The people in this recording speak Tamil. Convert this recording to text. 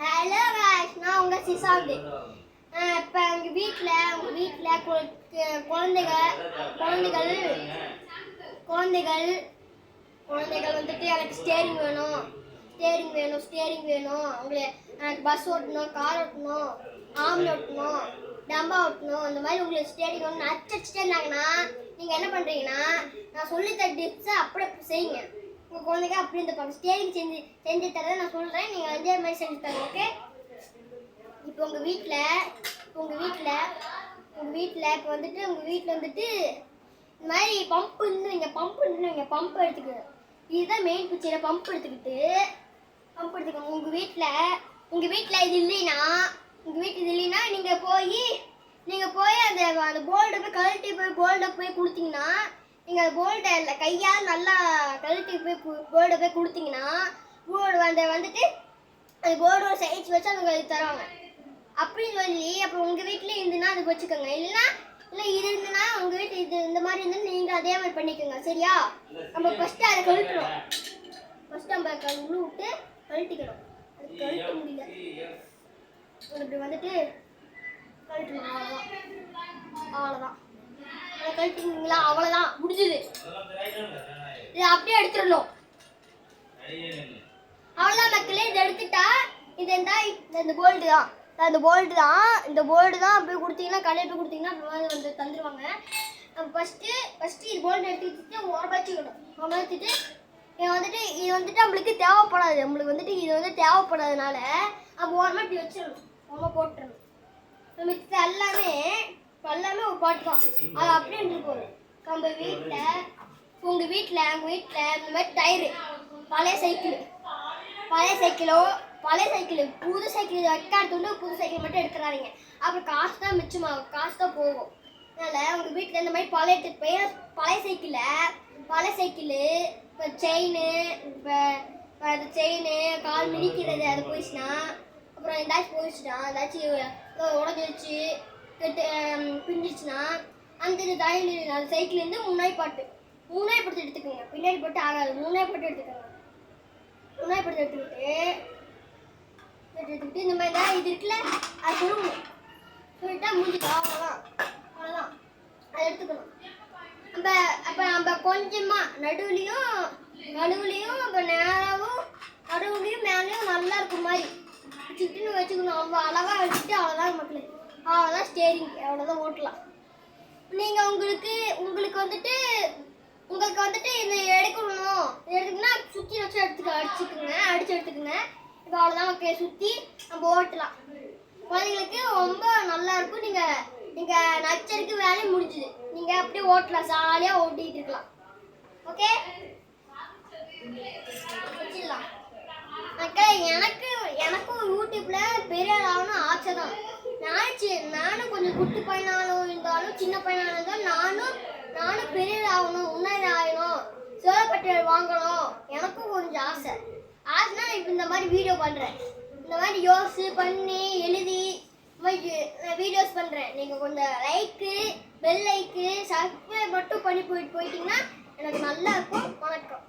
ஹலோ गाइस, நான் உங்க சிசாந்த். இப்போ உங்க வீட்ல குழந்தைகள் வந்துட்டு எனக்கு ஸ்டேரிங் வேணும். எனக்கு பஸ் ஓட்டணும், கார் ஓட்டணும், ஆம்ல ஓட்டணும், டம்பா ஓட்டணும். அந்த மாதிரி உங்களுக்கு ஸ்டேரிங் ஒன்று அடிச்சுட்டே இருந்தாங்கன்னா நீங்கள் என்ன பண்ணுறீங்கன்னா, நான் சொல்லித்தர டிப்ஸை அப்படியே செய்யுங்க. உங்கள் குழந்தைங்க அப்படி இந்த ஸ்டேரிங் செஞ்சு தரதை நான் சொல்கிறேன். நீங்கள் அதே மாதிரி செஞ்சு தரேன். ஓகே? இப்போ உங்கள் வீட்டில் இப்போ வந்துட்டு இந்த மாதிரி பம்ப் எடுத்துக்கணும். இதுதான் மெயின் பிக்சரை. பம்ப் எடுத்துக்கணும். உங்கள் வீட்டில் இது இல்லைன்னா நீங்கள் போய் அந்த போல்டை போய் கழட்டி போய் கொடுத்தீங்கன்னா, நீங்கள் அந்த போல்டை கையால் நல்லா கழட்டி போய் போல்டை போய் கொடுத்தீங்கன்னா வந்துட்டு அந்த போர்டோட சைஸ் வச்சு அவங்க தருவாங்க. அப்படின்னு சொல்லி அப்புறம் உங்கள் வீட்டில் இருந்துன்னா அதுக்கு வச்சுக்கோங்க. இல்லை இது இருந்துன்னா உங்கள் வீட்டு இந்த மாதிரி இருந்தால் நீங்கள் அதே மாதிரி பண்ணிக்கோங்க. சரியா? நம்ம ஃபஸ்ட்டு அதை கழட்டுறோம். நம்ம உள்ள விட்டு கழட்டிக்கணும். அது கழட்ட முடியல, இப்படி வந்துட்டு கழட்டணும். அவ்வளோதான். அதை கழட்டிங்களா? அவ்வளோதான், முடிஞ்சுது. இதை அப்படியே எடுத்துடணும். அவ்வளோதான் மக்களே. இதை எடுத்துட்டா இந்த போல்டு தான். இந்த போல்டு தான் போய் கொடுத்தீங்கன்னா, கடையில் போய் கொடுத்தீங்கன்னா அப்புறம் வந்து தந்துடுவாங்க. நம்ம ஃபஸ்ட்டு இது போல்டு எடுத்துக்கிட்டு ஓரமாக வச்சுக்கணும். இது வந்துட்டு நம்மளுக்கு தேவைப்படாது. இது தேவைப்படாதனால நம்ம ஓரமாக இப்படி வச்சிடணும். ஓரமாக போட்டுடணும். மிச்சம் எல்லாமே ஒரு பாட்டு தான். அது அப்படியே இருந்துட்டு போகுது. நம்ம உங்கள் வீட்டில் இந்த மாதிரி டயரு, பழைய சைக்கிள் புது சைக்கிள் வைக்காடுத்து புது சைக்கிள் மட்டும் எடுத்துறாதீங்க. அப்புறம் காசு தான் மிச்சமாகும், காசு தான் போகும். அதனால் உங்கள் வீட்டில் இந்த மாதிரி பழைய சைக்கிள் இப்போ செயின் கால் மிதிக்கிறது அது போயிடுச்சுன்னா, அப்புறம் ஏதாச்சும் உடஞ்சிருச்சு பிஞ்சிச்சுன்னா அந்த சைக்கிள்லேருந்து முன்னாடி பாட்டு எடுத்துக்கோங்க. பின்னாடி போட்டு ஆகாது. முன்னாடி போட்டு எடுத்துக்கோங்க. எடுத்துக்கிட்டு இந்த மாதிரி தான் இது இருக்குல்ல, அது சொல்லிட்டா முடிஞ்சுக்கலாம். அவ்வளோதான். அதை எடுத்துக்கணும். நம்ம கொஞ்சமாக நடுவுலையும் இப்போ நேராகவும் நடுவுலையும் மேலேயும் நல்லா இருக்கும் மாதிரி வச்சுக்கிட்டுன்னு வச்சுக்கணும். ரொம்ப அழகாக வச்சுட்டு அவ்வளோதான் மக்களே. அவ்வளோதான் ஸ்டேரிங். அவ்வளோதான் ஓட்டலாம். நீங்கள் உங்களுக்கு வந்துட்டு இது எடுக்கணும்னா சுற்றி வச்சு அடிச்சு எடுத்துக்கோங்க. இப்போ அவ்வளோதான் மக்களே. சுற்றி நம்ம ஓட்டலாம். குழந்தைங்களுக்கு ரொம்ப நல்லா இருக்கும். நீங்கள் நச்சருக்கு வேலையும் முடிஞ்சுது. நீங்கள் அப்படியே ஓட்டலாம், ஜாலியாக ஓட்டிகிட்டு இருக்கலாம். ஓகே, வச்சிடலாம் மக்களே. எனக்கும் யூடியூப்பில் பெரிய ஆகணும் ஆசை தான். நானும் கொஞ்சம் குட்டி பையனாலும் இருந்தாலும் சின்ன பையனாலும் இருந்தாலும் நானும் பெரிய ஆகணும், முன்னாடி ஆகணும், சோழப்பட்டியல் வாங்கணும். எனக்கும் கொஞ்சம் ஆசைனா இப்போ இந்த மாதிரி வீடியோ பண்ணுறேன். இந்த மாதிரி பண்ணி எழுதி வீடியோஸ் பண்ணுறேன். நீங்கள் கொஞ்சம் பெல் லைக்கு சப்ஸ்கிரைப் மட்டும் பண்ணி போயிட்டீங்கன்னா எனக்கு நல்லா இருக்கும். வணக்கம்.